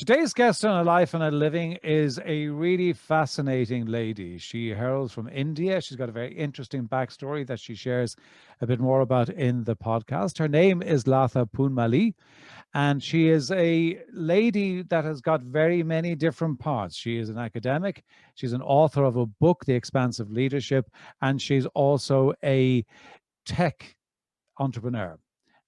Today's guest on A Life and a Living is a really fascinating lady. She hails from India. She's got a very interesting backstory that she shares a bit more about in the podcast. Her name is Latha Poonamallee, and she is a lady that has got very many different parts. She is an academic. She's an author of a book, The Expansive Leadership, and she's also a tech entrepreneur,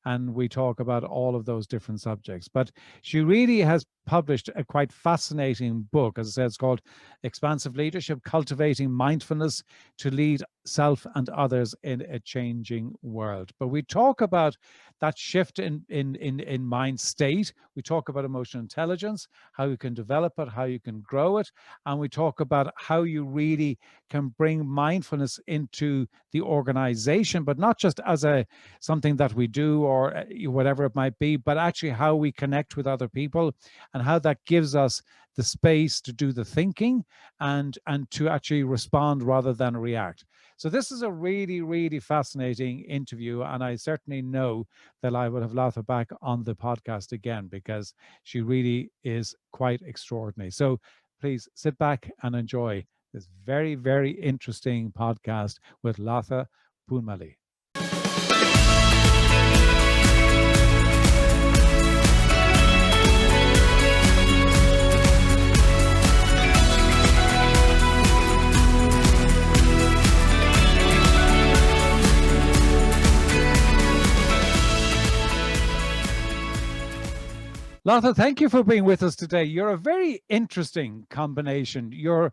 and we talk about all of those different subjects. But she really has published a quite fascinating book. As I said, it's called Expansive Leadership, Cultivating Mindfulness to Lead Self and Others in a Changing World. But we talk about that shift in mind state. We talk about emotional intelligence, how you can develop it, how you can grow it. And we talk about how you really can bring mindfulness into the organization, but not just as a something that we do or whatever it might be, but actually how we connect with other people and how that gives us the space to do the thinking and to actually respond rather than react. So this is a really, really fascinating interview, and I certainly know that I will have Latha back on the podcast again because she really is quite extraordinary. So please sit back and enjoy this very, very interesting podcast with Latha Poonamallee. Latha, thank you for being with us today. You're a very interesting combination. You're a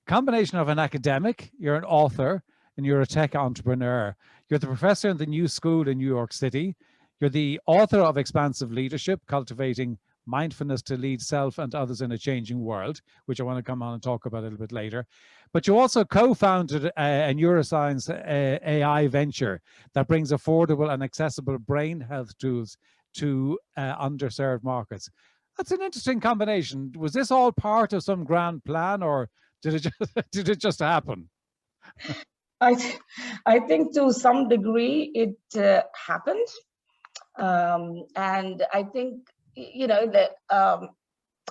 combination of an academic, you're an author, and you're a tech entrepreneur. You're the professor in the New School in New York City. You're the author of Expansive Leadership, Cultivating Mindfulness to Lead Self and Others in a Changing World, which I want to come on and talk about a little bit later. But you also co-founded a neuroscience AI venture that brings affordable and accessible brain health tools to underserved markets. That's an interesting combination. Was this all part of some grand plan, or did it just happen? I think to some degree it happened, and I think that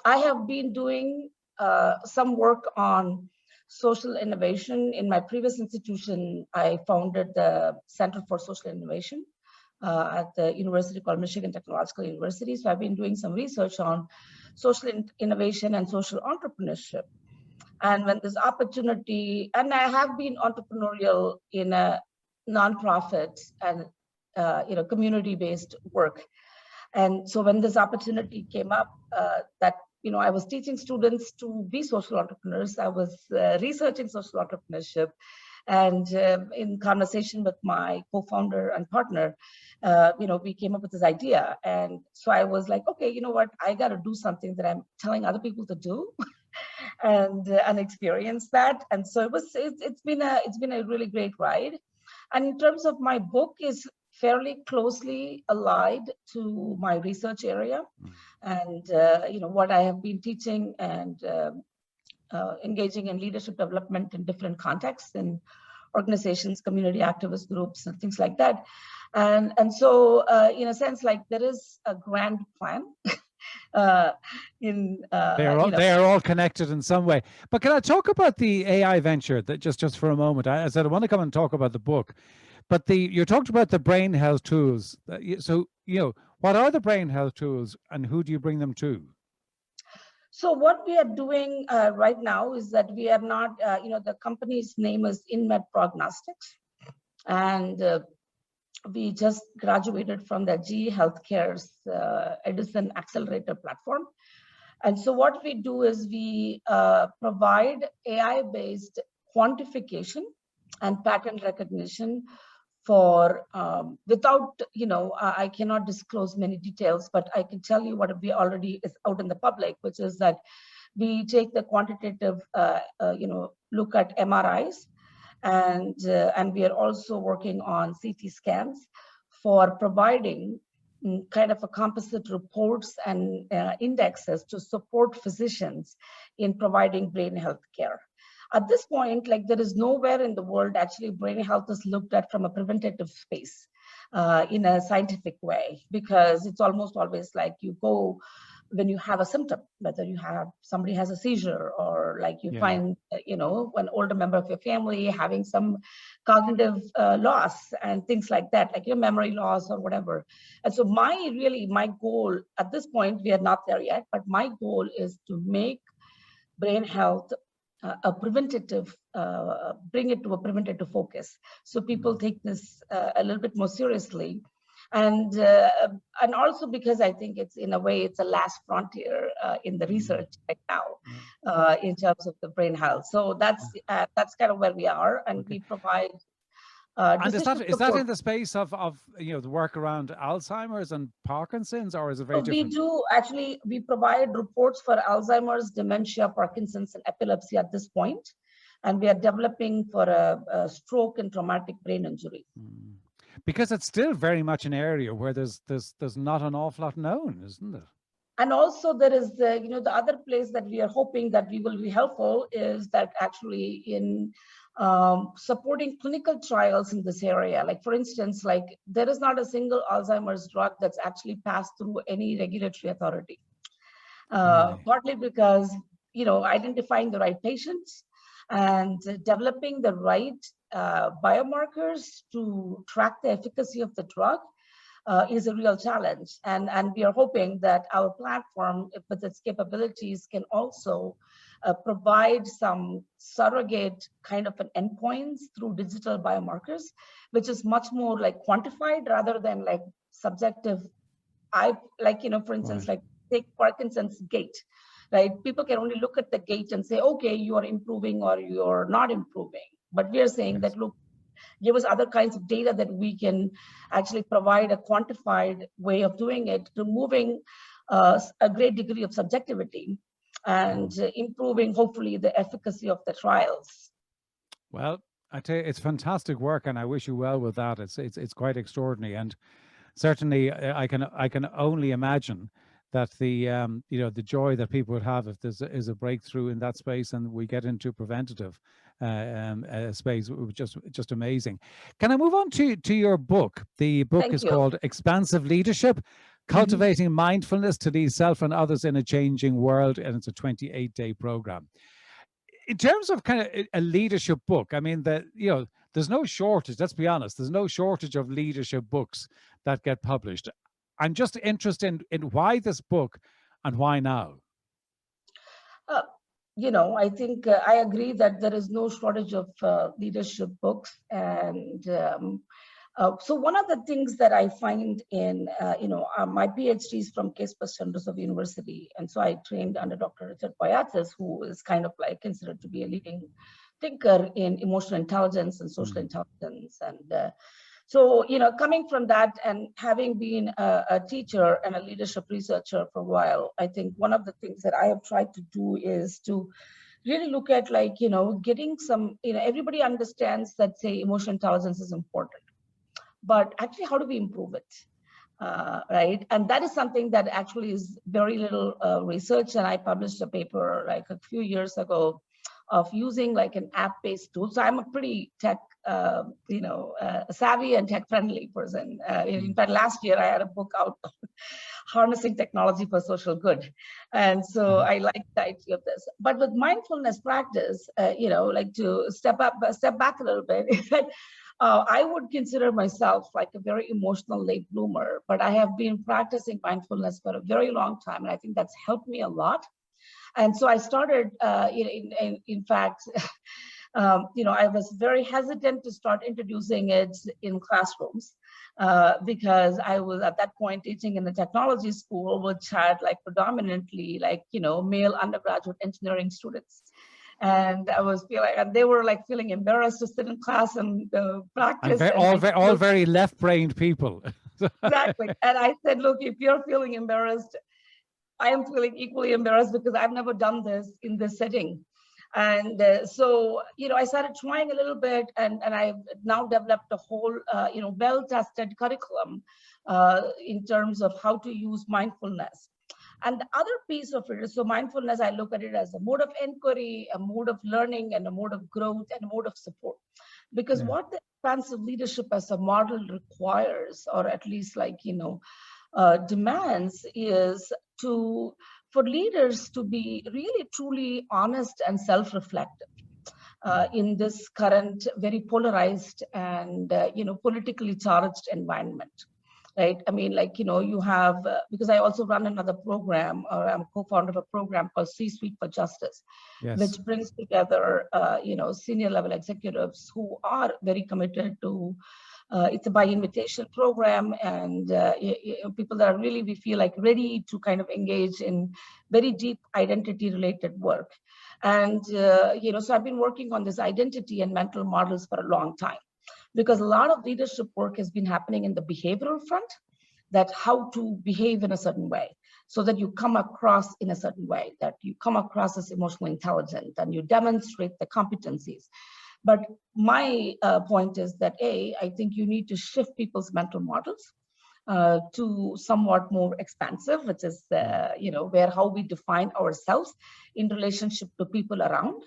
I have been doing some work on social innovation. In my previous institution, I founded the Center for Social Innovation at the university called Michigan Technological University. So I've been doing some research on social innovation and social entrepreneurship. And when this opportunity, and I have been entrepreneurial in a nonprofit and community-based work. And so when this opportunity came up, that I was teaching students to be social entrepreneurs, I was researching social entrepreneurship, and in conversation with my co-founder and partner, we came up with this idea. And so I was like, okay, you know what? I got to do something that I'm telling other people to do, and experience that. And so it's been a really great ride. And in terms of my book, is fairly closely allied to my research area, and what I have been teaching and engaging in leadership development in different contexts in organizations, community activist groups, and things like that. And so in a sense, like there is a grand plan. They are all connected in some way. But can I talk about the AI venture that just for a moment? I said I want to come and talk about the book, but you talked about the brain health tools. So what are the brain health tools, and who do you bring them to? So what we are doing right now is that we are not, the company's name is InMed Prognostics, and we just graduated from the GE Healthcare's Edison Accelerator platform. And so what we do is we provide AI-based quantification and pattern recognition for, without, I cannot disclose many details, but I can tell you what we already is out in the public, which is that we take the quantitative, look at MRIs, and we are also working on CT scans for providing kind of a composite reports and indexes to support physicians in providing brain health care. At this point, like there is nowhere in the world actually brain health is looked at from a preventative space in a scientific way, because it's almost always like you go when you have a symptom, whether somebody has a seizure, or like you find, an older member of your family having some cognitive loss and things like that, like your memory loss or whatever. And so my goal at this point, we are not there yet, but my goal is to make brain health a preventative, bring it to a preventative focus. So people take this a little bit more seriously. And also because I think it's, in a way, it's a last frontier in the research right now in terms of the brain health. So that's kind of where we are, and we provide. And is that in the space of the work around Alzheimer's and Parkinson's, or is it very different? We do actually. We provide reports for Alzheimer's, dementia, Parkinson's, and epilepsy at this point, and we are developing for a stroke and traumatic brain injury. Because it's still very much an area where there's not an awful lot known, isn't it? And also there is the other place that we are hoping that we will be helpful is that actually in supporting clinical trials in this area. Like, for instance, like there is not a single Alzheimer's drug that's actually passed through any regulatory authority. Partly because, identifying the right patients and developing the right biomarkers to track the efficacy of the drug is a real challenge. And we are hoping that our platform, with its capabilities, can also provide some surrogate kind of an endpoints through digital biomarkers, which is much more like quantified rather than like subjective. For instance, like take Parkinson's gait, right? People can only look at the gait and say, okay, you are improving or you're not improving. But we are saying that, look, give us other kinds of data that we can actually provide a quantified way of doing it, removing a great degree of subjectivity and improving, hopefully, the efficacy of the trials. Well, I tell you, it's fantastic work, and I wish you well with that. It's quite extraordinary, and certainly I can only imagine that the joy that people would have if there is a breakthrough in that space and we get into preventative space, it was just amazing. Can I move on to your book? The book is called Expansive Leadership, Cultivating Mindfulness to Lead Self and Others in a Changing World, and it's a 28-day program. In terms of kind of a leadership book, I mean, there's no shortage, let's be honest, there's no shortage of leadership books that get published. I'm just interested in why this book and why now? I think I agree that there is no shortage of leadership books. And so one of the things that I find in, my PhD is from Case Western Reserve University. And so I trained under Dr. Richard Boyatzis, who is kind of like considered to be a leading thinker in emotional intelligence and social intelligence. And so, coming from that and having been a teacher and a leadership researcher for a while, I think one of the things that I have tried to do is to really look at getting some, everybody understands that, say, emotional intelligence is important, but actually, how do we improve it? Right? And that is something that actually is very little research. And I published a paper like a few years ago of using like an app-based tool. So I'm a pretty tech, savvy and tech-friendly person. In fact, last year I had a book out called Harnessing Technology for Social Good. And so I like the idea of this. But with mindfulness practice, like to step back a little bit, is that I would consider myself like a very emotional late bloomer, but I have been practicing mindfulness for a very long time. And I think that's helped me a lot. And so I started, in fact, I was very hesitant to start introducing it in classrooms because I was at that point teaching in the technology school, which had like predominantly like, male undergraduate engineering students. And I was feeling, and they were like feeling embarrassed to sit in class and practice. And all very left-brained people. Exactly. And I said, look, if you're feeling embarrassed, I am feeling equally embarrassed because I've never done this in this setting. And so, I started trying a little bit, and I've now developed a whole, well-tested curriculum in terms of how to use mindfulness. And the other piece of it is, so mindfulness, I look at it as a mode of inquiry, a mode of learning, and a mode of growth, and a mode of support. Because what the expansive leadership as a model requires, or at least like, demands is for leaders to be really truly honest and self-reflective in this current very polarized and politically charged environment. Right. I mean, like, you have, because I also run another program, or I'm co-founder of a program called C-Suite for Justice, Yes. which brings together, senior level executives who are very committed to, it's a by invitation program, and people that are really, we feel like, ready to kind of engage in very deep identity related work. And, so I've been working on this identity and mental models for a long time, because a lot of leadership work has been happening in the behavioral front, that how to behave in a certain way so that you come across in a certain way, that you come across as emotionally intelligent and you demonstrate the competencies. But my point is that, I think you need to shift people's mental models to somewhat more expansive, which is, where how we define ourselves in relationship to people around.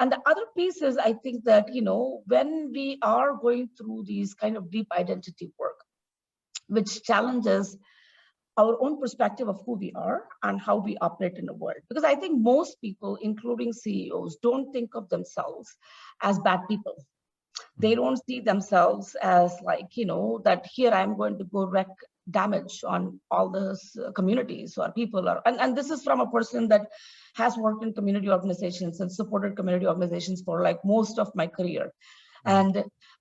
And the other piece is, I think that, when we are going through these kind of deep identity work, which challenges our own perspective of who we are and how we operate in the world. Because I think most people, including CEOs, don't think of themselves as bad people. They don't see themselves as like, that here I'm going to go wreak damage on all those communities or people. And this is from a person that has worked in community organizations and supported community organizations for like most of my career.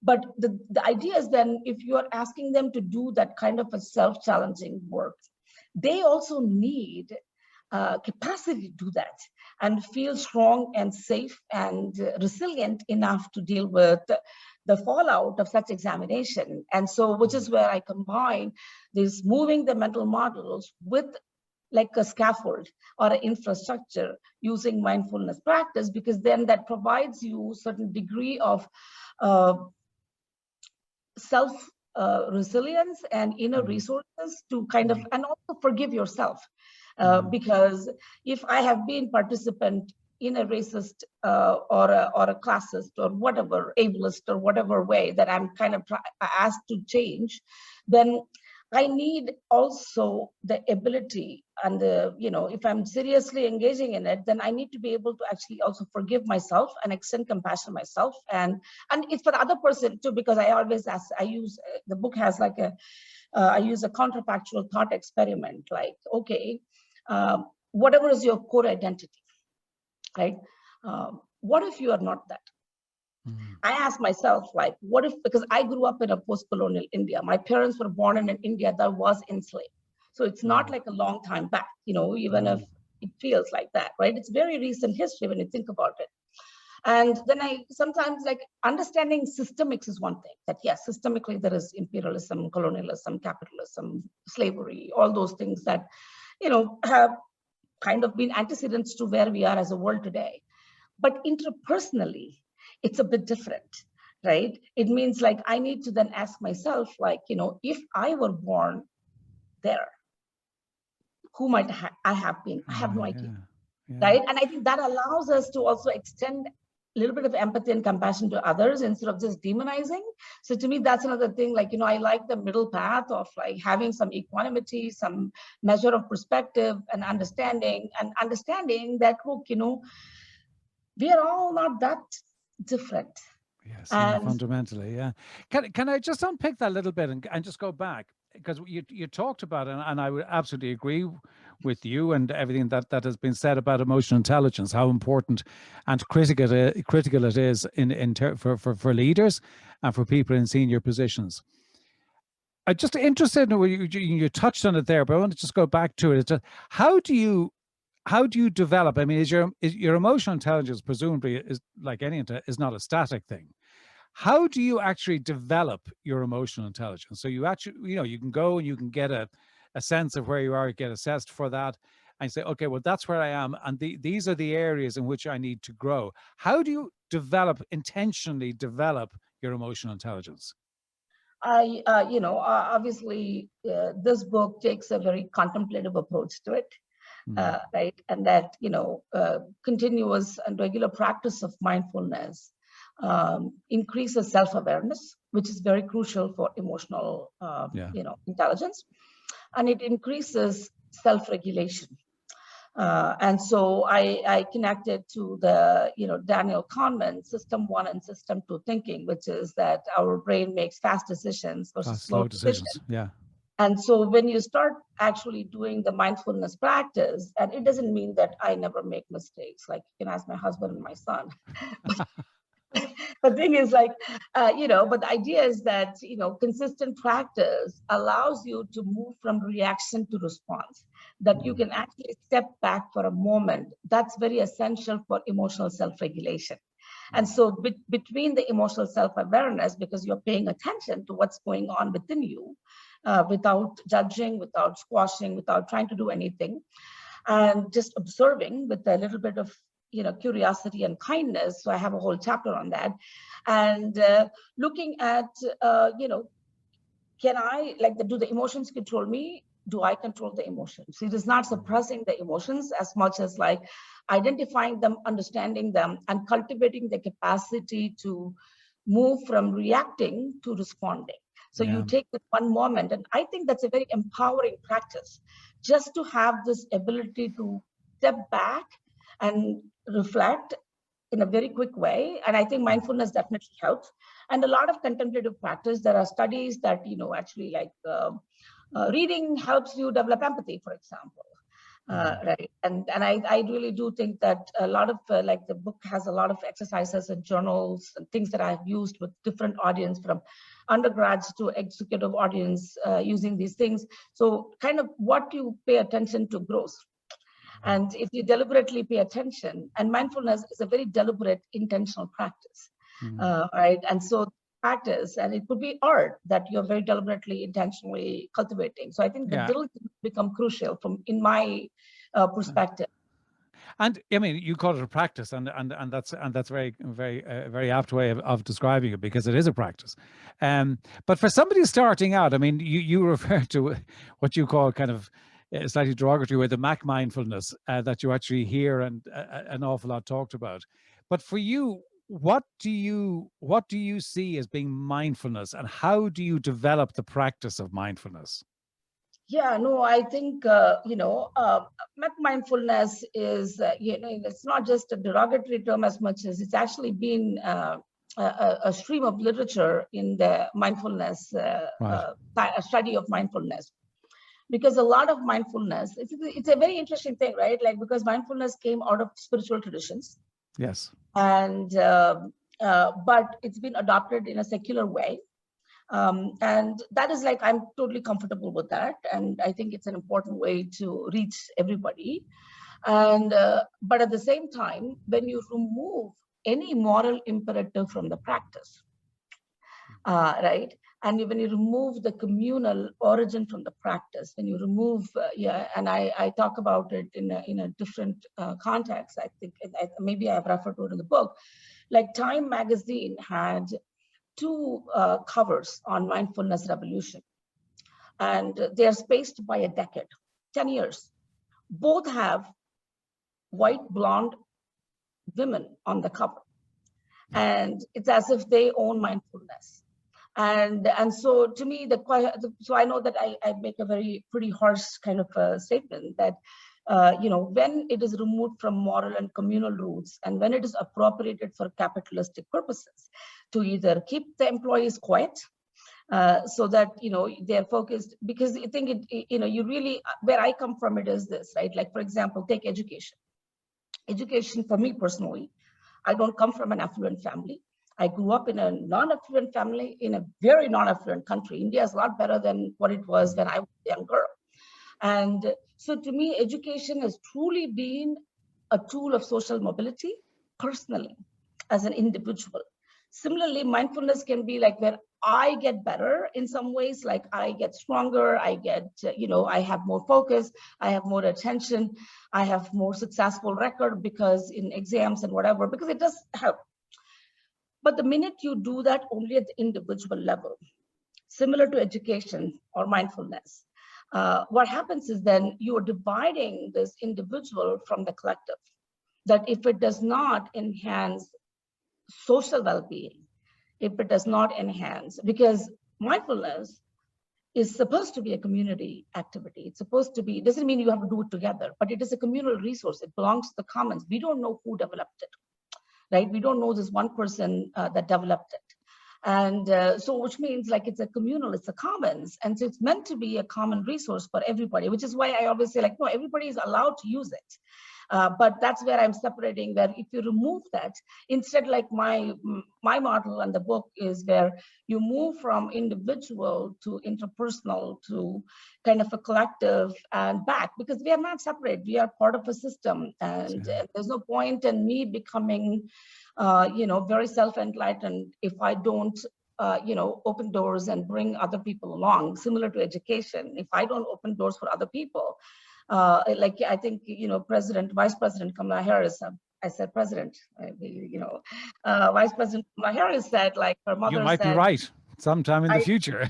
But the idea is then, if you are asking them to do that kind of a self-challenging work, they also need capacity to do that and feel strong and safe and resilient enough to deal with the fallout of such examination. And so, which is where I combine this moving the mental models with like a scaffold or an infrastructure using mindfulness practice, because then that provides you certain degree of self resilience and inner resources to kind of, and also forgive yourself. Because if I have been participant in a racist or a classist or whatever, ableist or whatever way that I'm kind of asked to change, then I need also the ability and if I'm seriously engaging in it, then I need to be able to actually also forgive myself and extend compassion to myself. And it's for the other person too, because I always ask, I use, the book has like I use a counterfactual thought experiment, like, okay, whatever is your core identity, right? What if you are not that? I ask myself, like, what if, because I grew up in a post-colonial India, my parents were born in an India that was enslaved. So it's not like a long time back, even if it feels like that, right? It's very recent history when you think about it. And then I sometimes like understanding systemics is one thing, that yes, systemically there is imperialism, colonialism, capitalism, slavery, all those things that, have kind of been antecedents to where we are as a world today. But interpersonally, it's a bit different, right? It means like I need to then ask myself, like, if I were born there, who might I have been? I have no idea, right? And I think that allows us to also extend a little bit of empathy and compassion to others instead of just demonizing. So to me, that's another thing, like, I like the middle path of like having some equanimity, some measure of perspective and understanding that, look, we are all not that different. Yes, yeah, fundamentally, yeah. Can I just unpick that a little bit and just go back? Because you talked about it, and I would absolutely agree with you and everything that has been said about emotional intelligence, how important and critical it is for leaders and for people in senior positions. I'm just interested in, you touched on it there, but I want to just go back to it. It's just, how do you develop? I mean, is your emotional intelligence presumably, is like any, is not a static thing. How do you actually develop your emotional intelligence? So you actually, you can go and you can get a sense of where you are, get assessed for that, and say, okay, well, that's where I am, and these are the areas in which I need to grow. How do you intentionally develop your emotional intelligence? Obviously, this book takes a very contemplative approach to it. Right, and that continuous and regular practice of mindfulness increases self-awareness, which is very crucial for emotional intelligence. and it increases self-regulation. And so I connected to the, Daniel Kahneman System 1 and System 2 thinking, which is that our brain makes fast decisions versus slow decisions. Yeah. And so when you start actually doing the mindfulness practice, and it doesn't mean that I never make mistakes, like you can ask my husband and my son. The thing is but the idea is that, consistent practice allows you to move from reaction to response, that you can actually step back for a moment. That's very essential for emotional self-regulation. And so between the emotional self-awareness, because you're paying attention to what's going on within you, without judging, without squashing, without trying to do anything, and just observing with a little bit of curiosity and kindness. So I have a whole chapter on that. And looking at, can I, do the emotions control me? Do I control the emotions? It is not suppressing the emotions as much as identifying them, understanding them, and cultivating the capacity to move from reacting to responding. So you take that one moment, and I think that's a very empowering practice, just to have this ability to step back and reflect in a very quick way. And I think mindfulness definitely helps. And a lot of contemplative practice, there are studies that, actually reading helps you develop empathy, for example. Right. And I really do think that a lot of the book has a lot of exercises and journals and things that I've used with different audience, from undergrads to executive audience, using these things. So kind of what you pay attention to grows. And if you deliberately pay attention, and mindfulness is a very deliberate, intentional practice, right? And so practice, and it could be art that you're very deliberately, intentionally cultivating. So I think the diligence become crucial in my perspective. And I mean, you call it a practice, and that's very very apt way of describing it, because it is a practice. But for somebody starting out, I mean, you refer to what you call kind of slightly derogatory way, the Mac mindfulness, that you actually hear and an awful lot talked about. But for you, what do you see as being mindfulness, and how do you develop the practice of mindfulness? Yeah, no, I think, mindfulness is, it's not just a derogatory term as much as it's actually been a stream of literature in the mindfulness, study of mindfulness. Because a lot of mindfulness, it's a very interesting thing, right? Because mindfulness came out of spiritual traditions. Yes. And, but it's been adopted in a secular way. And that is I'm totally comfortable with that. And I think it's an important way to reach everybody. And, but at the same time, when you remove any moral imperative from the practice, right? And when you remove the communal origin from the practice, when you remove, and I talk about it in a different context, I think maybe I've referred to it in the book. Time magazine had 2 covers on mindfulness revolution, and they are spaced by a decade, 10 years. Both have white blonde women on the cover, and it's as if they own mindfulness. And so to me, so I know that I make a pretty harsh kind of a statement that, when it is removed from moral and communal roots, and when it is appropriated for capitalistic purposes, to either keep the employees quiet, so that, they're focused, because I think you really, where I come from, it is this, right? For example, take education. Education for me personally, I don't come from an affluent family. I grew up in a non-affluent family in a very non-affluent country. India is a lot better than what it was when I was a young girl. And so to me, education has truly been a tool of social mobility personally, as an individual. Similarly, mindfulness can be where I get better in some ways, I get stronger, I get, I have more focus, I have more attention, I have more successful record because in exams and whatever, because it does help. But the minute you do that only at the individual level, similar to education or mindfulness, what happens is then you are dividing this individual from the collective. That if it does not enhance social well-being, if it does not enhance, because mindfulness is supposed to be a community activity. It's supposed to be, doesn't mean you have to do it together, but it is a communal resource. It belongs to the commons. We don't know who developed it, right? We don't know this one person that developed it. And so, which means like it's a communal, it's a commons. And so it's meant to be a common resource for everybody, which is why I always say like, no, everybody is allowed to use it. But that's where I'm separating, where if you remove that, instead like my model and the book is where you move from individual to interpersonal to kind of a collective and back, because we are not separate, we are part of a system. And there's no point in me becoming very self-enlightened if I don't open doors and bring other people along. Similar to education, if I don't open doors for other people, like I think Vice President Kamala Harris, I said President, Vice President Kamala Harris said, like her mother said. You might be right sometime in the future.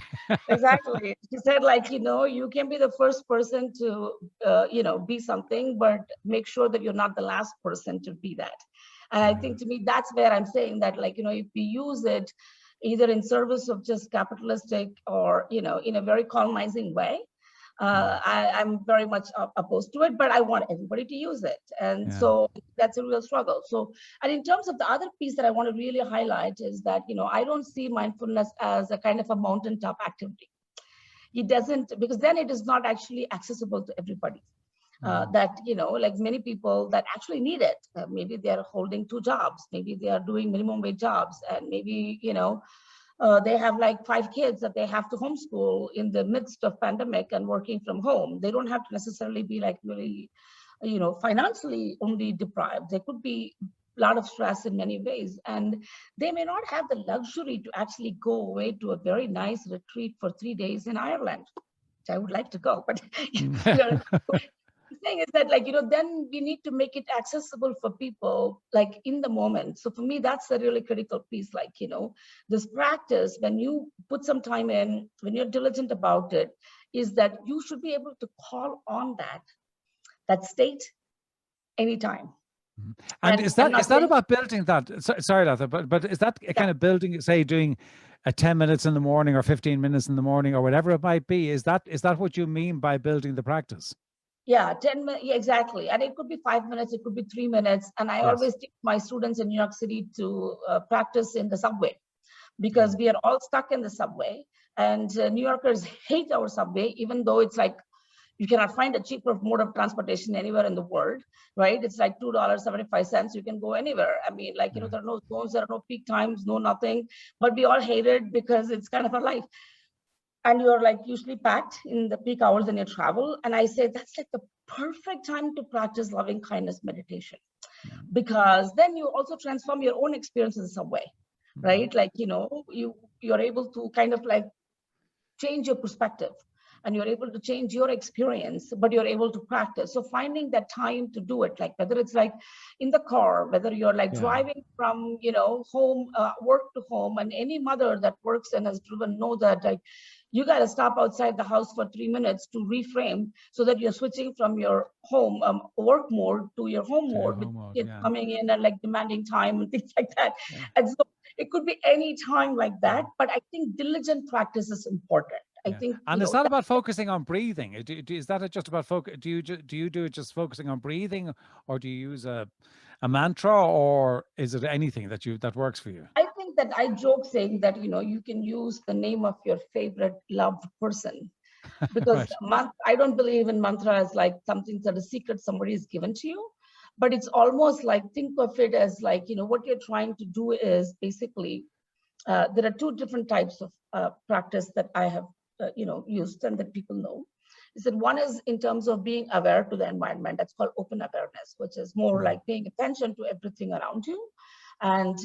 Exactly. She said, like, you can be the first person to, be something, but make sure that you're not the last person to be that. And I think to me, that's where I'm saying that, like, if we use it either in service of just capitalistic or, in a very colonizing way, I'm very much opposed to it, but I want everybody to use it. And so that's a real struggle. So, and in terms of the other piece that I want to really highlight is that, I don't see mindfulness as a kind of a mountaintop activity. It doesn't, because then it is not actually accessible to everybody. That, like many people that actually need it, maybe they're holding 2 jobs, maybe they are doing minimum wage jobs, and maybe, they have like 5 kids that they have to homeschool in the midst of pandemic and working from home. They don't have to necessarily be like really, financially only deprived. There could be a lot of stress in many ways, and they may not have the luxury to actually go away to a very nice retreat for 3 days in Ireland, which I would like to go, but the thing is that, like, then we need to make it accessible for people, like in the moment. So for me, that's the really critical piece. Like, this practice, when you put some time in, when you're diligent about it, is that you should be able to call on that state anytime. And is that about building that? Sorry, Latha, but is that kind of building, say, doing 10 minutes in the morning or 15 minutes in the morning or whatever it might be? Is that what you mean by building the practice? Yeah, 10 minutes, yeah, exactly. And it could be 5 minutes, it could be 3 minutes. And I always teach my students in New York City to practice in the subway, because we are all stuck in the subway. And New Yorkers hate our subway, even though it's like, you cannot find a cheaper mode of transportation anywhere in the world, right? It's like $2.75. You can go anywhere. I mean, like, there are no zones, there are no peak times, no nothing, but we all hate it because it's kind of our life. And you're like usually packed in the peak hours in your travel. And I say that's like the perfect time to practice loving kindness meditation, because then you also transform your own experience in some way, right? Like, you're able to kind of like change your perspective, and you're able to change your experience, but you're able to practice. So finding that time to do it, like whether it's like in the car, whether you're like driving from, home, work to home, and any mother that works and has driven know that, like, you got to stop outside the house for 3 minutes to reframe, so that you're switching from your home work mode to your home mode, with kids coming in and like demanding time and things like that. And so it could be any time like that, but I think diligent practice is important. I think, and is that about focusing on breathing? Is that just about focus? Do you do it just focusing on breathing, or do you use a mantra, or is it anything that works for you? I think that I joke saying that, you can use the name of your favorite loved person, because I don't believe in mantra as like something that is secret somebody is given to you, but it's almost like, think of it as like, what you're trying to do is basically, there are 2 different types of practice that I have, used and that people know. Is that one is in terms of being aware to the environment. That's called open awareness, which is more like paying attention to everything around you, and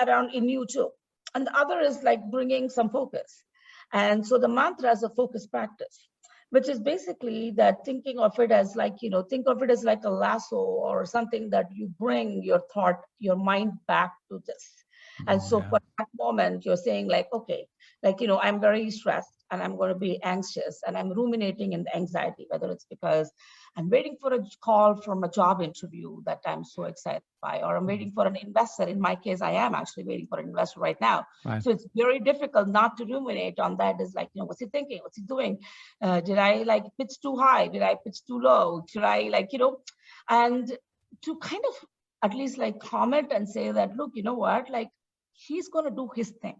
around in you too. And the other is like bringing some focus. And so the mantra is a focus practice, which is basically that thinking of it as like, think of it as like a lasso or something that you bring your thought, your mind back to this. And so for that moment, you're saying like, okay, like, I'm very stressed and I'm going to be anxious and I'm ruminating in the anxiety, whether it's because I'm waiting for a call from a job interview that I'm so excited by, or I'm waiting for an investor. In my case, I am actually waiting for an investor right now. Right. So it's very difficult not to ruminate on that. Is like, what's he thinking? What's he doing? Did I like pitch too high? Did I pitch too low? Should I like, and to kind of at least like comment and say that, look, you know what, like he's going to do his thing.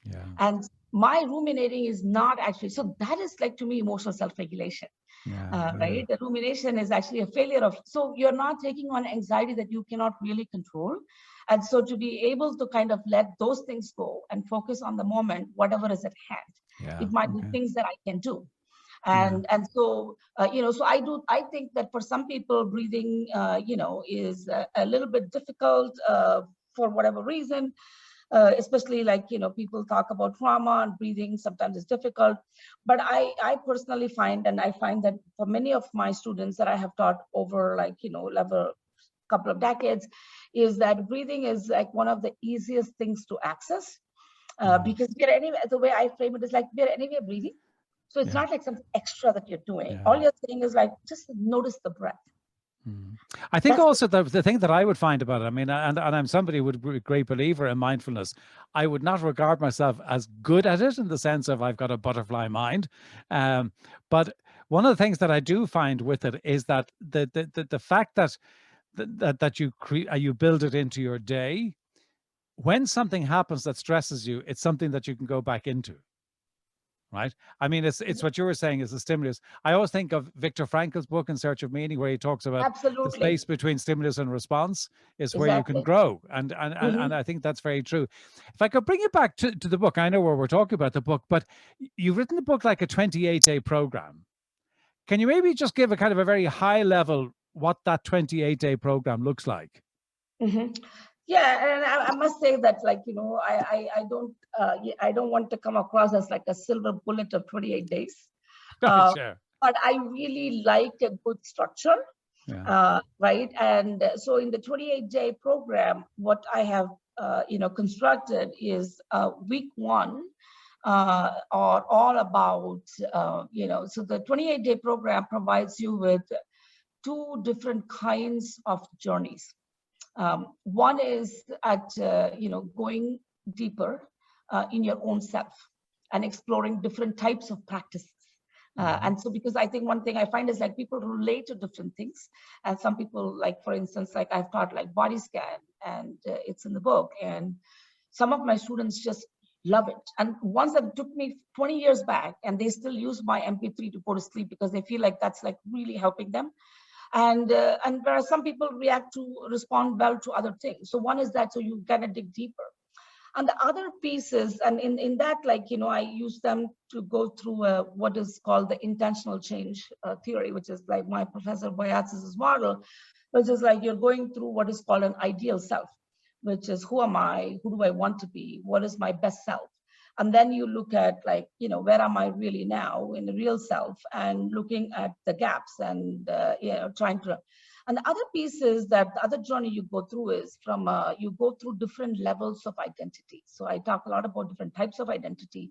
Yeah. And my ruminating is not actually, so that is like to me emotional self-regulation. Yeah. Right? The rumination is actually a failure of, so you're not taking on anxiety that you cannot really control. And so to be able to kind of let those things go and focus on the moment, whatever is at hand, Yeah. it might be things that I can do. And so, so I think that for some people breathing, is a little bit difficult for whatever reason. Especially like, people talk about trauma and breathing sometimes it's difficult. But I personally find, and I find that for many of my students that I have taught over like, level couple of decades, is that breathing is like one of the easiest things to access because we're anyway, the way I frame it is like we're anyway breathing. So it's not like something extra that you're doing. All you're saying is like, just notice the breath. I think also the thing that I would find about it, I mean, and I'm somebody who would be a great believer in mindfulness. I would not regard myself as good at it in the sense of I've got a butterfly mind. But one of the things that I do find with it is that the fact that you build it into your day, when something happens that stresses you, it's something that you can go back into. Right. I mean, it's what you were saying is a stimulus. I always think of Viktor Frankl's book In Search of Meaning, where he talks about the space between stimulus and response is where you can grow. And I think that's very true. If I could bring you back to the book, I know where we're talking about the book, but you've written the book like a 28-day program. Can you maybe just give a kind of a very high level what that 28-day program looks like? Yeah, and I must say that, like, I don't want to come across as like a silver bullet of 28 days. Sure. But I really like a good structure, right? And so in the 28-day program, what I have, constructed is week one are all about, so the 28-day program provides you with two different kinds of journeys. One is at, going deeper in your own self and exploring different types of practices. And so, because I think one thing I find is like people relate to different things. And some people, like, for instance, like I've taught like body scan and it's in the book. And some of my students just love it. And ones that took me 20 years back and they still use my MP3 to go to sleep because they feel like that's like really helping them. And whereas some people respond well to other things. So one is that, so you kind of dig deeper. And the other piece is, and in that, like, I use them to go through what is called the intentional change theory, which is like my Professor Boyatzis' model, which is like you're going through what is called an ideal self, which is who am I? Who do I want to be? What is my best self? And then you look at like, where am I really now in the real self, and looking at the gaps and, trying to. And the other piece is that the other journey you go through is from, you go through different levels of identity. So I talk a lot about different types of identity,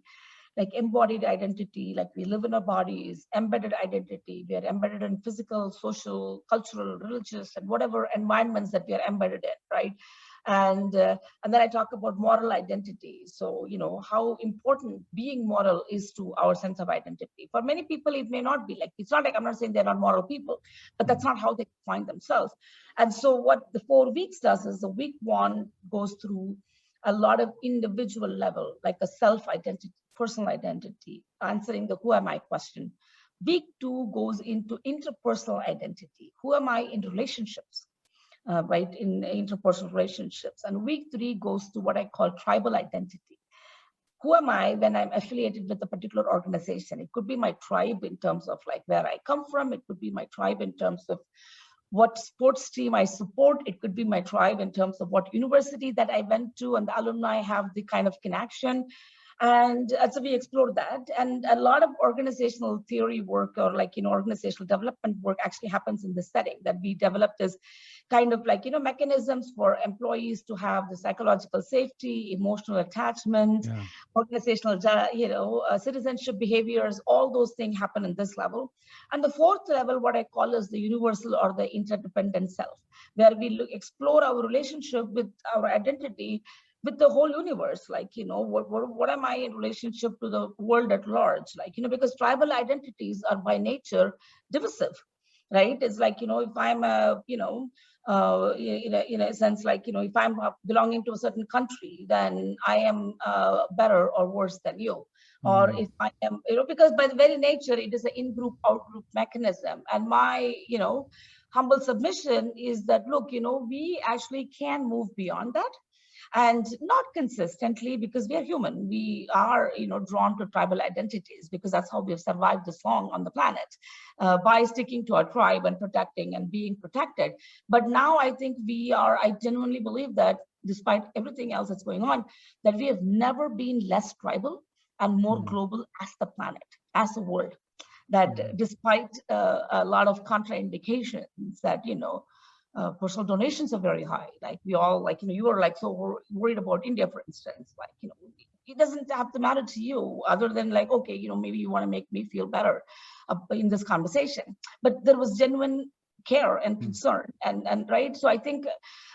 like embodied identity, like we live in our bodies, embedded identity, we are embedded in physical, social, cultural, religious, and whatever environments that we are embedded in, right? And then I talk about moral identity. So, how important being moral is to our sense of identity. For many people, it may not be like, it's not like I'm not saying they're not moral people, but that's not how they find themselves. And so what the 4 weeks does is the week one goes through a lot of individual level, like a self-identity, personal identity, answering the who am I question. Week 2 goes into interpersonal identity. Who am I in relationships? Right, in interpersonal relationships. And week 3 goes to what I call tribal identity. Who am I when I'm affiliated with a particular organization? It could be my tribe in terms of like where I come from. It could be my tribe in terms of what sports team I support. It could be my tribe in terms of what university that I went to and the alumni have the kind of connection. And so we explored that, and a lot of organizational theory work, or organizational development work, actually happens in this setting. That we developed this kind of mechanisms for employees to have the psychological safety, emotional attachment, Yeah. organizational citizenship behaviors. All those things happen in this level. And the fourth level, what I call is the universal or the interdependent self, where we explore our relationship with our identity with the whole universe. What am I in relationship to the world at large? Because tribal identities are by nature divisive, right? It's if I'm a in a sense, if I'm belonging to a certain country, then I am better or worse than you. Or if I am, because by the very nature, it is an in-group, out-group mechanism. And my, humble submission is that, look, we actually can move beyond that. And not consistently, because we are human. We are, drawn to tribal identities, because that's how we've survived this long on the planet, by sticking to our tribe and protecting and being protected. But now I think I genuinely believe that despite everything else that's going on, that we have never been less tribal and more global as the planet, as a world. That despite a lot of contraindications, that, personal donations are very high. We all, you are so worried about India, for instance. It doesn't have to matter to you, other than okay, maybe you want to make me feel better in this conversation. But there was genuine care and concern, and right. So I think,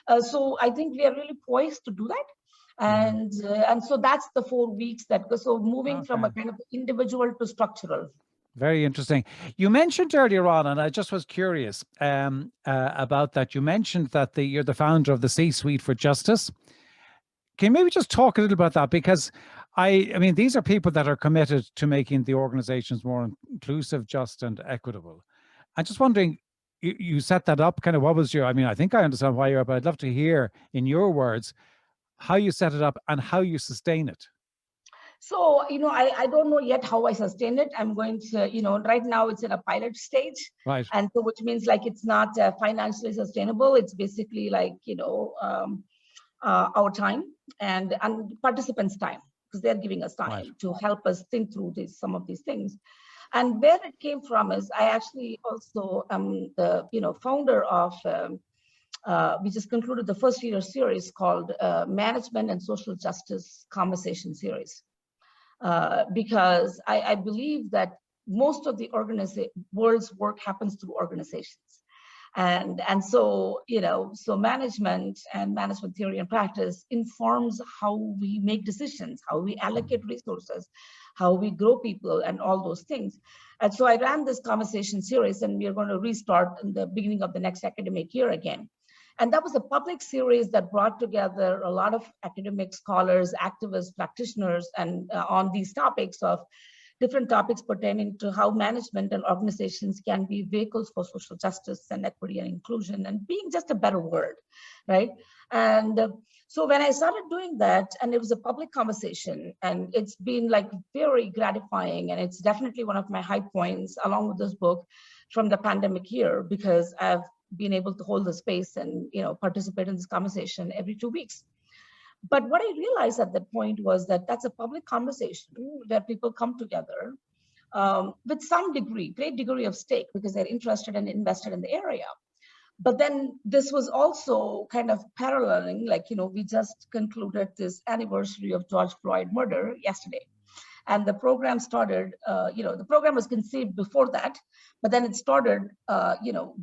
we are really poised to do that. And so that's the 4 weeks that go. So moving from a kind of individual to structural. Very interesting. You mentioned earlier on, and I just was curious about that. You mentioned that you're the founder of the C-Suite for Justice. Can you maybe just talk a little about that? Because I mean, these are people that are committed to making the organizations more inclusive, just, and equitable. I'm just wondering, you set that up. Kind of, what was I mean, I think I understand why you're, but I'd love to hear in your words how you set it up and how you sustain it. So, I don't know yet how I sustain it. I'm going to, right now it's in a pilot stage. Right. And so, which means it's not financially sustainable. It's basically our time and participants' time, because they're giving us time to help us think through some of these things. And where it came from is I actually also am the, founder of, we just concluded the first year series called Management and Social Justice Conversation Series. Because I believe that most of the world's work happens through organizations. And so, so management and management theory and practice informs how we make decisions, how we allocate resources, how we grow people, and all those things. And so I ran this conversation series, and we are going to restart in the beginning of the next academic year again. And that was a public series that brought together a lot of academic scholars, activists, practitioners, and on these topics of different topics pertaining to how management and organizations can be vehicles for social justice and equity and inclusion and being just a better world, right? And so when I started doing that, and it was a public conversation, and it's been very gratifying, and it's definitely one of my high points along with this book from the pandemic year, because I've been able to hold the space and participate in this conversation every 2 weeks. But what I realized at that point was that that's a public conversation where people come together with some great degree of stake, because they're interested and invested in the area. But then this was also kind of paralleling, we just concluded this anniversary of George Floyd murder yesterday. And the program started, the program was conceived before that, but then it started,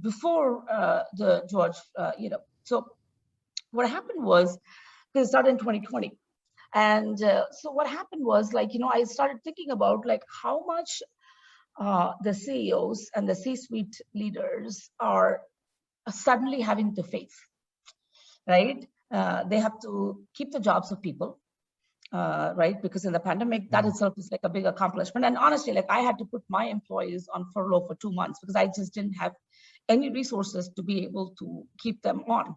before the George, So what happened was, because it started in 2020. And so what happened was, I started thinking about how much the CEOs and the C-suite leaders are suddenly having to face, right? They have to keep the jobs of people. Right? Because in the pandemic, that itself is a big accomplishment. And honestly, I had to put my employees on furlough for 2 months because I just didn't have any resources to be able to keep them on.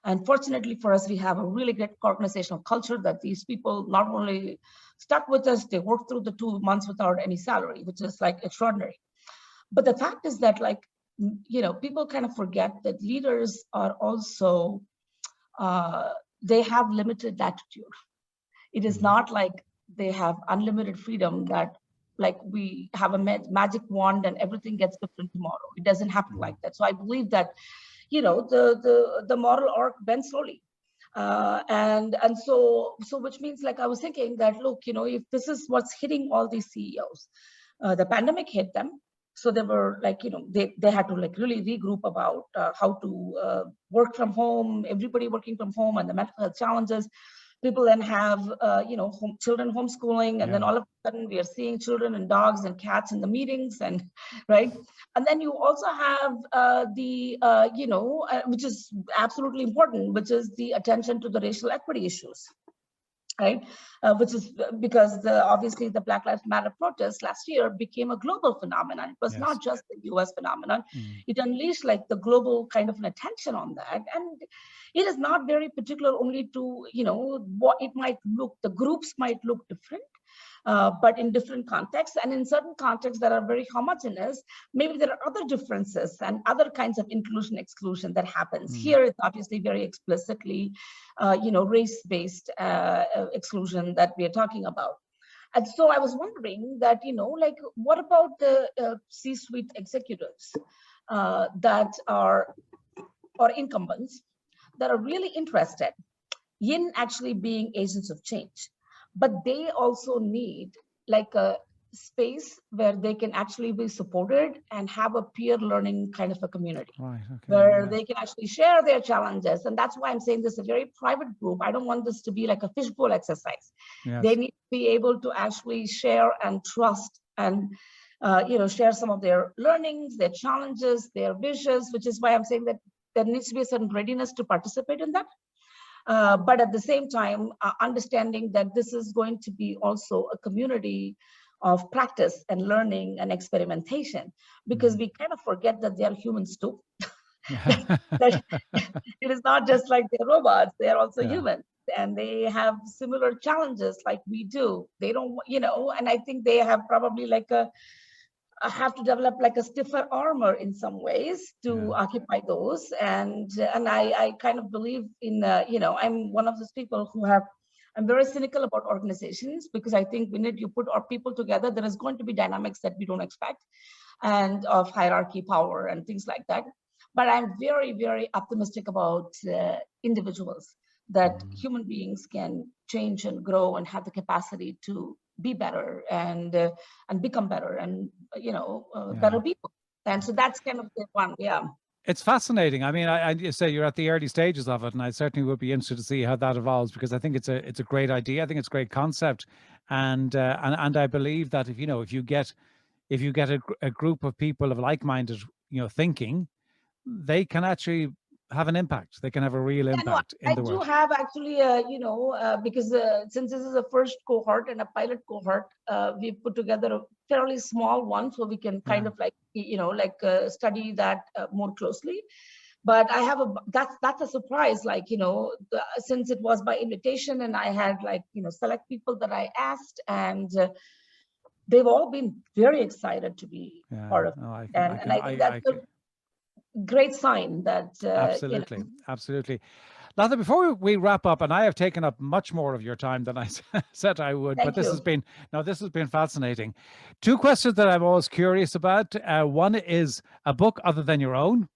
And fortunately for us, we have a really great organizational culture that these people not only stuck with us, they worked through the 2 months without any salary, which is extraordinary. But the fact is that people kind of forget that leaders are also, they have limited latitude. It is not like they have unlimited freedom, that like we have a magic wand and everything gets different tomorrow. It doesn't happen like that. So I believe that, the moral arc bends slowly. And so which means, like, I was thinking that, look, if this is what's hitting all these CEOs, the pandemic hit them. So they were like, they had to like really regroup about how to work from home, everybody working from home, and the mental health challenges. People then have, children homeschooling, and then all of a sudden we are seeing children and dogs and cats in the meetings, and right. And then you also have which is absolutely important, which is the attention to the racial equity issues, right? Which is because obviously the Black Lives Matter protests last year became a global phenomenon. It was not just the US phenomenon. It unleashed like the global kind of an attention on that. And it is not very particular only to, what it might look, the groups might look different. But in different contexts, and in certain contexts that are very homogeneous, maybe there are other differences and other kinds of inclusion, exclusion that happens. Here, it's obviously very explicitly, race-based exclusion that we are talking about. And so I was wondering that, like, what about the C-suite executives that are, or incumbents, that are really interested in actually being agents of change? But they also need like a space where they can actually be supported and have a peer learning kind of a community, where they can actually share their challenges. And that's why I'm saying this is a very private group. I don't want this to be like a fishbowl exercise. They need to be able to actually share and trust and share some of their learnings, their challenges, their visions, which is why I'm saying that there needs to be a certain readiness to participate in that. But at the same time, understanding that this is going to be also a community of practice and learning and experimentation, because we kind of forget that they are humans too. That it is not just like they're robots, they are also humans, and they have similar challenges like we do. They don't, and I think they have probably like have to develop like a stiffer armor in some ways to occupy those. And I kind of believe in, I'm one of those people I'm very cynical about organizations, because I think when you put our people together, there is going to be dynamics that we don't expect, and of hierarchy, power, and things like that. But I'm very, very optimistic about individuals, that human beings can change and grow and have the capacity to be better and become better and better people. And so that's kind of the one. It's fascinating. I mean, I say you're at the early stages of it, and I certainly would be interested to see how that evolves, because I think it's a great idea. I think it's a great concept, and I believe that if you get a group of people of like-minded thinking, they can actually have an impact. They can have a real impact in the world. I do have actually, because since this is a first cohort and a pilot cohort, we put together a fairly small one, so we can kind of like, study that more closely. But I have that's a surprise, like, since it was by invitation, and I had like, select people that I asked, and they've all been very excited to be part of it. And I think that's a great sign that absolutely. Latha, before we wrap up, and I have taken up much more of your time than I said I would, but this has been fascinating. Two questions that I'm always curious about. One is a book other than your own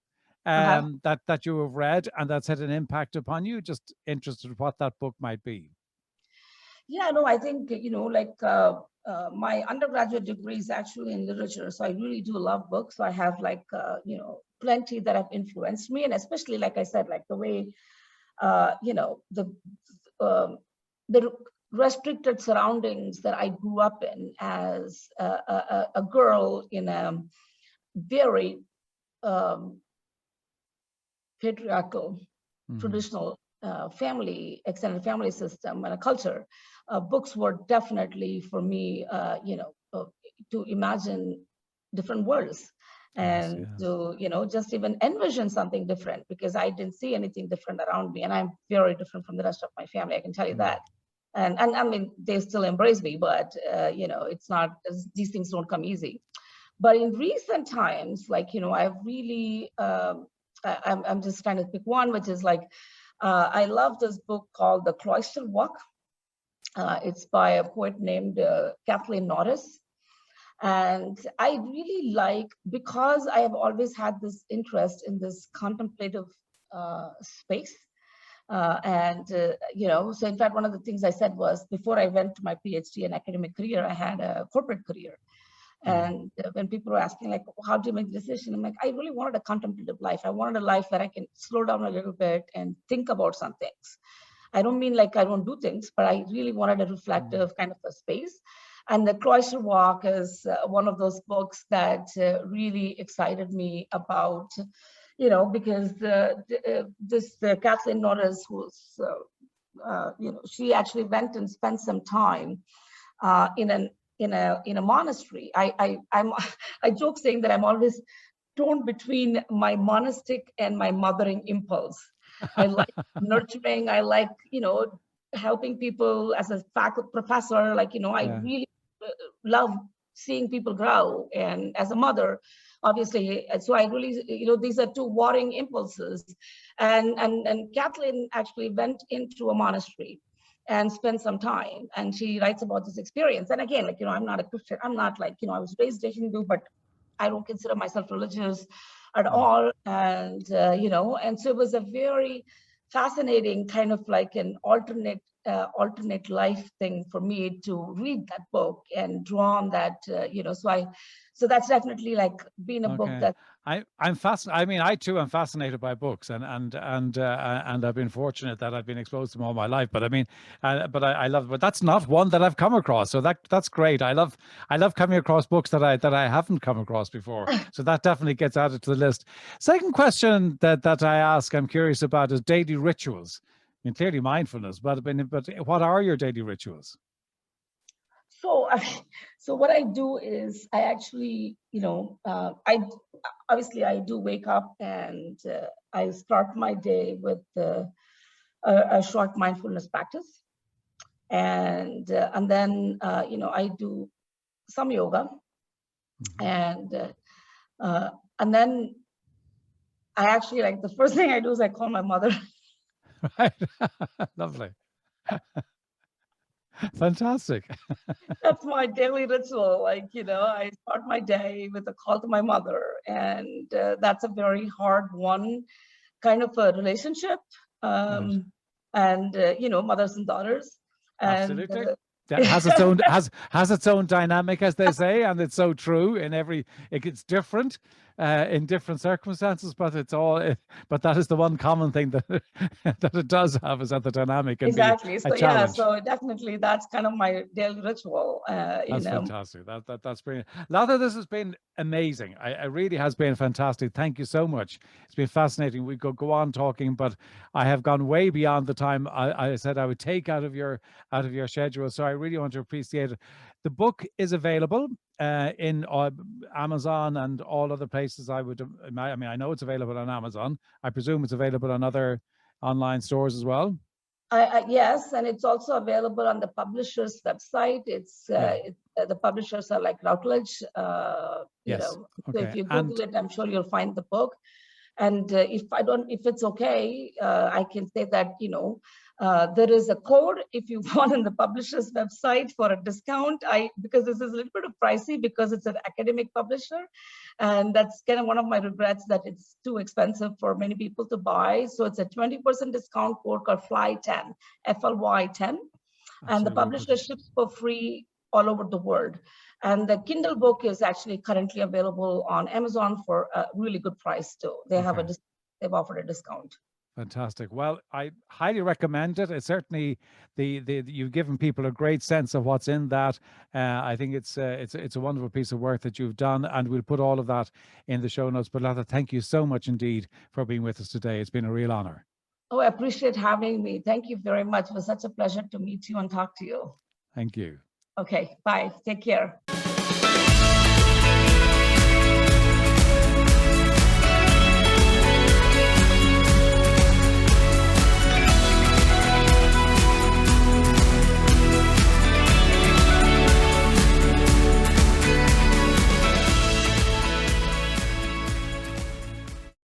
that you have read and that's had an impact upon you. Just interested in what that book might be. Yeah, no, I think, my undergraduate degree is actually in literature. So I really do love books. So I have like, plenty that have influenced me. And especially, like I said, like the way, the restricted surroundings that I grew up in as a girl in a very patriarchal, traditional extended family system and a culture. Books were definitely for me, to imagine different worlds and to, just even envision something different, because I didn't see anything different around me. And I'm very different from the rest of my family, I can tell you that. And I mean, they still embrace me, but, it's not, these things don't come easy. But in recent times, like, I've really, I'm just trying to pick one, which is like, I love this book called The Cloister Walk. It's by a poet named Kathleen Norris. And I really like, because I have always had this interest in this contemplative space. So in fact, one of the things I said was, before I went to my PhD and academic career, I had a corporate career. And when people were asking, like, how do you make the decision? I'm like, I really wanted a contemplative life. I wanted a life where I can slow down a little bit and think about some things. I don't mean like I don't do things, but I really wanted a reflective kind of a space. And The Cloister Walk is one of those books that really excited me about, because Kathleen Norris, who's, she actually went and spent some time in a monastery. I joke saying that I'm always torn between my monastic and my mothering impulse. I like nurturing. I like, helping people as a faculty professor. Like, I really love seeing people grow. And as a mother, obviously, so I really, these are two warring impulses. And Kathleen actually went into a monastery and spent some time. And she writes about this experience. And again, like, I'm not a Christian. I'm not like, I was raised Hindu, but I don't consider myself religious at all. And, and so it was a very fascinating kind of like an alternate life thing for me to read that book and draw on that, so that's definitely like been a book that I'm fascinated. I mean, I too am fascinated by books, and I've been fortunate that I've been exposed to them all my life. But I mean, I love. But that's not one that I've come across. So that's great. I love coming across books that I haven't come across before. So that definitely gets added to the list. Second question that I ask, I'm curious about, is daily rituals. I mean, clearly mindfulness, but what are your daily rituals? So what I do is I actually, I do wake up and I start my day with a short mindfulness practice, and then I do some yoga, and then I actually, like, the first thing I do is I call my mother. Right, lovely. Fantastic. That's my daily ritual. Like, I start my day with a call to my mother, and that's a very hard one, kind of a relationship. Right. And mothers and daughters. Absolutely. And That has its own has its own dynamic, as they say, and it's so true. It's different in different circumstances, but but that is the one common thing that that it does have, is that the dynamic can exactly. be So a challenge. so definitely that's kind of my daily ritual. That's fantastic. That's brilliant. Latha, this has been amazing. It really has been fantastic. Thank you so much. It's been fascinating. We could go on talking, but I have gone way beyond the time I said I would take out of your schedule. So I really want to appreciate it. The book is available in Amazon and all other places. I mean, I know it's available on Amazon. I presume it's available on other online stores as well. Yes, and it's also available on the publisher's website. The publishers are like Routledge. Yes. So Okay. if you Google it, I'm sure you'll find the book. And if it's okay, I can say that, there is a code if you want on the publisher's website for a discount. Because this is a little bit of pricey because it's an academic publisher. And that's kind of one of my regrets, that it's too expensive for many people to buy. So it's a 20% discount code called FLY10, FLY10. And the publisher ships for free all over the world. And the Kindle book is actually currently available on Amazon for a really good price too. They've offered a discount. Fantastic. Well, I highly recommend it. It's certainly you've given people a great sense of what's in that. I think it's a wonderful piece of work that you've done, and we'll put all of that in the show notes. But Latha, thank you so much indeed for being with us today. It's been a real honor. Oh, I appreciate having me. Thank you very much. It was such a pleasure to meet you and talk to you. Thank you. Okay, bye. Take care.